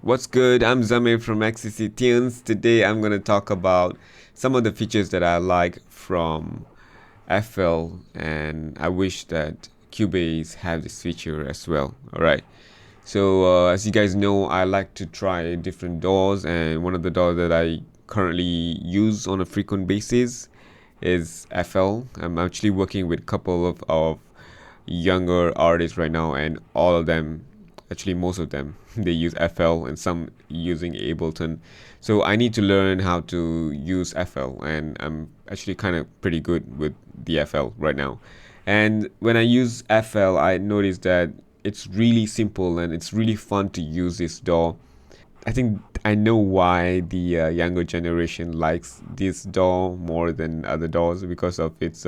What's good? I'm Zamir from XCC Tunes. Today I'm going to talk about some of the features that I like from FL, and I wish that Cubase have this feature as well. Alright, so as you guys know, I like to try different DAWs, and one of the DAWs that I currently use on a frequent basis is FL. I'm actually working with a couple of younger artists right now, and all of them, actually most of them, they use FL and some using Ableton. So I need to learn how to use FL, and I'm actually kind of pretty good with the FL right now. And when I use FL, I noticed that it's really simple and it's really fun to use this DAW. I think I know why the younger generation likes this DAW more than other DAWs, because of its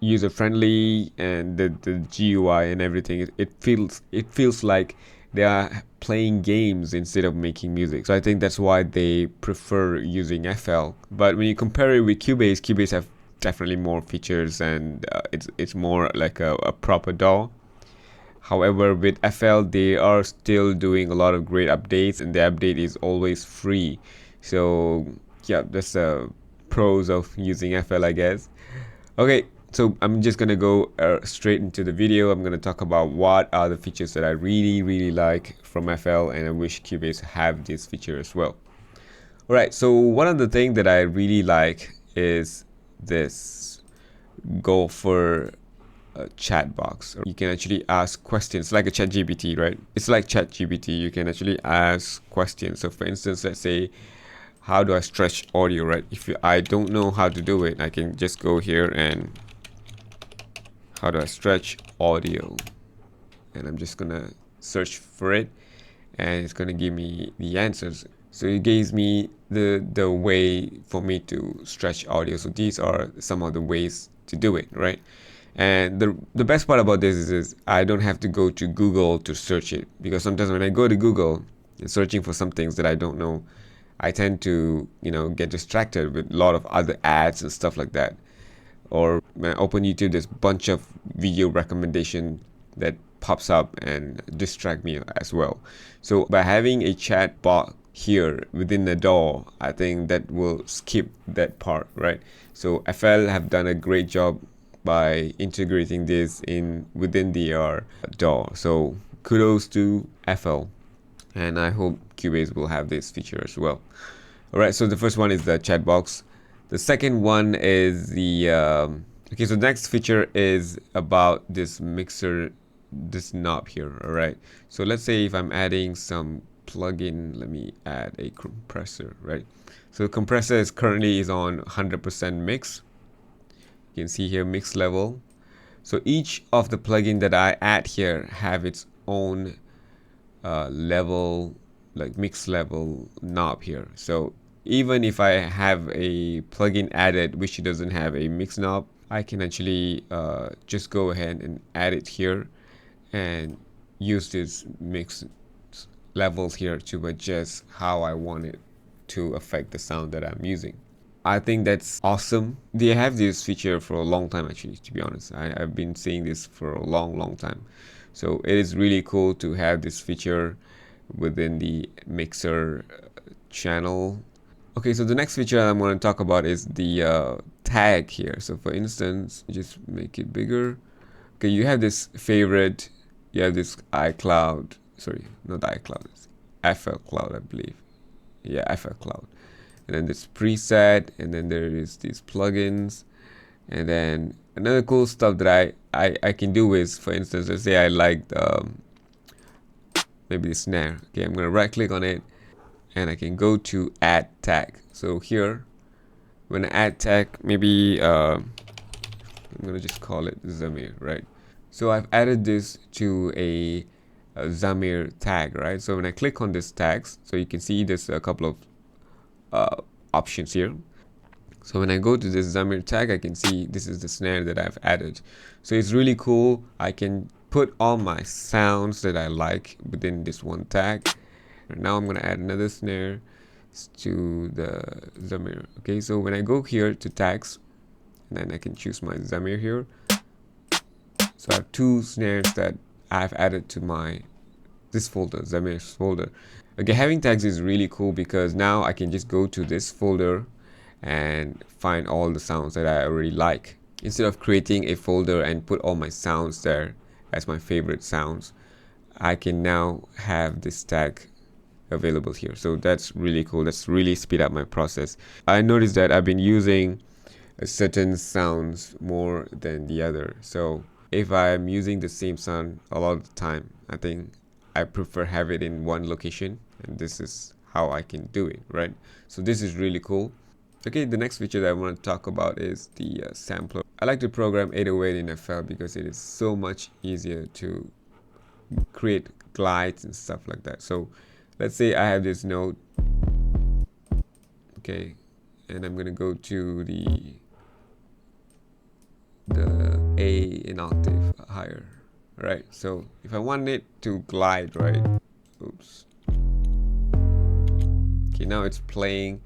user friendly, and the GUI and everything. It feels like they are playing games instead of making music. So I think that's why they prefer using FL. But when you compare it with Cubase, Cubase have definitely more features, and it's more like a proper DAW. However, with FL, they are still doing a lot of great updates, and the update is always free. So yeah, that's the pros of using FL, I guess. Okay, so I'm just gonna go straight into the video. I'm gonna talk about what are the features that I really like from FL, and I wish Cubase have this feature as well. Alright, so one of the things that I really like is this go for a chat box. You can actually ask questions like a chat GPT, right? It's like chat GPT. You can actually ask questions. So for instance, let's say, how do I stretch audio, right? If I don't know how to do it, I can just go here and how do I stretch audio, and I'm just gonna search for it, and it's gonna give me the answers. So it gives me the way for me to stretch audio. So these are some of the ways to do it, right? And the best part about this is I don't have to go to Google to search it, because sometimes when I go to Google and searching for some things that I don't know, I tend to, get distracted with a lot of other ads and stuff like that. Or when I open YouTube, there's a bunch of video recommendation that pops up and distract me as well. So by having a chat bot here within the DAW, I think that will skip that part, right? So FL have done a great job by integrating this in within the DAW. So kudos to FL, and I hope Cubase will have this feature as well. Alright, so the first one is the chat box. The second one is the okay, so the next feature is about this mixer, this knob here. Alright, so let's say if I'm adding some plugin, let me add a compressor, right? So the compressor is currently on 100% mix. You can see here mix level. So each of the plugin that I add here have its own level, like mix level knob here. So even if I have a plugin added which doesn't have a mix knob, I can actually just go ahead and add it here and use this mix levels here to adjust how I want it to affect the sound that I'm using. I think that's awesome. They have this feature for a long time, actually, to be honest. I've been seeing this for a long time. So it is really cool to have this feature within the mixer channel. Okay, so the next feature I'm going to talk about is the tag here. So for instance, just make it bigger. Okay, you have this favorite, you have this iCloud, sorry, not iCloud, it's FL Cloud, I believe. Yeah, FL Cloud. And then this preset, and then there is these plugins. And then another cool stuff that I can do is, for instance, let's say I like maybe the snare. Okay, I'm gonna right click on it, and I can go to add tag. So here, when I add tag, maybe I'm gonna just call it Zamir, right? So I've added this to a Zamir tag, right? So when I click on this tags, so you can see there's a couple of options here. So when I go to this Zamir tag, I can see this is the snare that I've added. So it's really cool. I can put all my sounds that I like within this one tag. And now I'm going to add another snare to the Zamir. Okay, so when I go here to tags, and then I can choose my Zamir here. So I have two snares that I've added to my this folder, Zamir's folder. Okay, having tags is really cool because now I can just go to this folder and find all the sounds that I already like. Instead of creating a folder and put all my sounds there as my favorite sounds, I can now have this tag available here. So that's really cool. That's really speed up my process. I noticed that I've been using certain sounds more than the other. So if I'm using the same sound a lot of the time, I think I prefer have it in one location, and this is how I can do it, right? So this is really cool. Okay, the next feature that I want to talk about is the sampler. I like to program 808 in FL because it is so much easier to create glides and stuff like that. So let's say I have this note, okay, and I'm gonna go to the A in octave higher, right? So if I want it to glide, right? Oops. Okay, now it's playing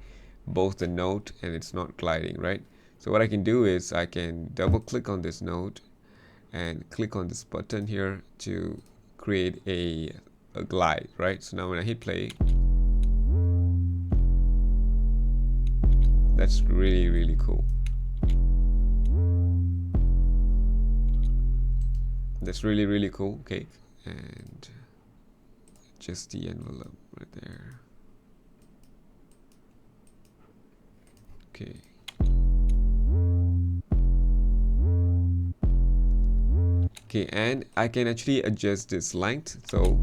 both the note and it's not gliding, right? So what I can do is I can double click on this note and click on this button here to create a glide, right? So now when I hit play, that's really, really cool. That's really, really cool. Okay, and just the envelope right there. Okay. Okay, and I can actually adjust this length. So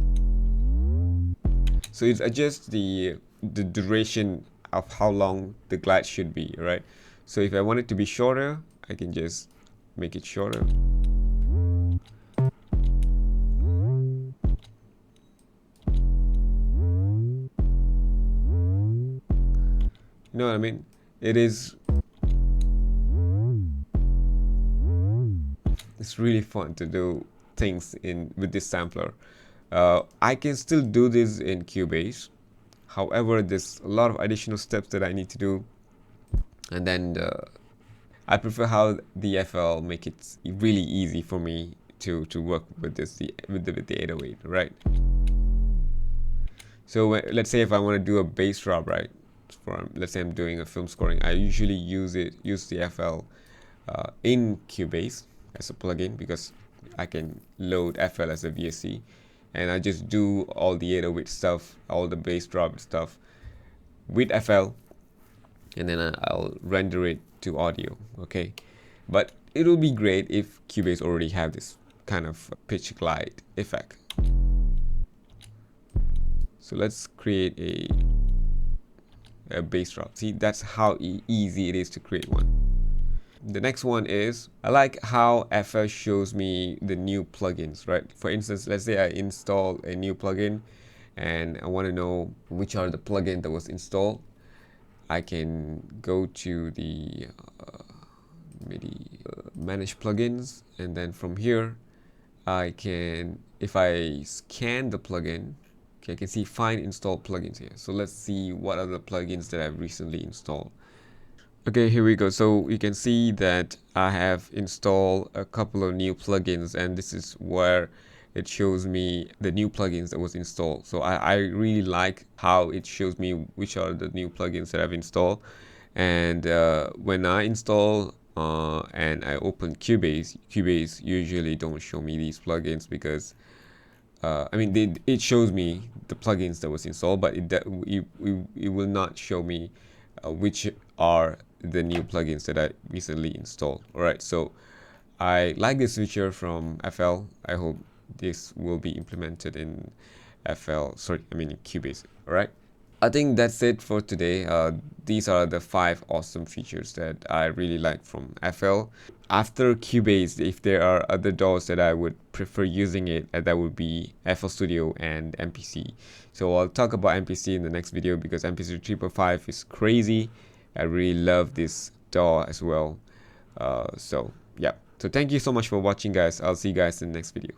it adjusts the duration of how long the glide should be, right? So if I want it to be shorter, I can just make it shorter. You know what I mean? It's really fun to do things with this sampler. I can still do this in Cubase. However, there's a lot of additional steps that I need to do, and then I prefer how the FL make it really easy for me to work with with the 808, right? So let's say if I want to do a bass drop, right? Let's say I'm doing a film scoring, I usually use the FL in Cubase as a plugin because I can load FL as a VST, and I just do all the 808 stuff, all the bass drop stuff with FL, and then I'll render it to audio. Okay, but it will be great if Cubase already have this kind of pitch glide effect. So let's create a bass drop. See, that's how easy it is to create one. The next one is, I like how FL shows me the new plugins, right? For instance, let's say I install a new plugin and I want to know which are the plugin that was installed. I can go to the manage plugins, and then from here I can, if I scan the plugin, okay, I can see find installed plugins here. So let's see what are the plugins that I've recently installed. Okay, here we go. So you can see that I have installed a couple of new plugins, and this is where it shows me the new plugins that was installed. So I really like how it shows me which are the new plugins that I've installed. And when I install and I open Cubase usually don't show me these plugins because I mean, it shows me the plugins that was installed, but it will not show me which are the new plugins that I recently installed. All right, so I like this feature from FL. I hope this will be implemented in Cubase. All right, I think that's it for today. These are the 5 awesome features that I really like from FL. After Cubase, if there are other DAWs that I would prefer using it, that would be FL Studio and MPC. So I'll talk about MPC in the next video because MPC 3.5 is crazy. I really love this DAW as well. So yeah. So thank you so much for watching, guys. I'll see you guys in the next video.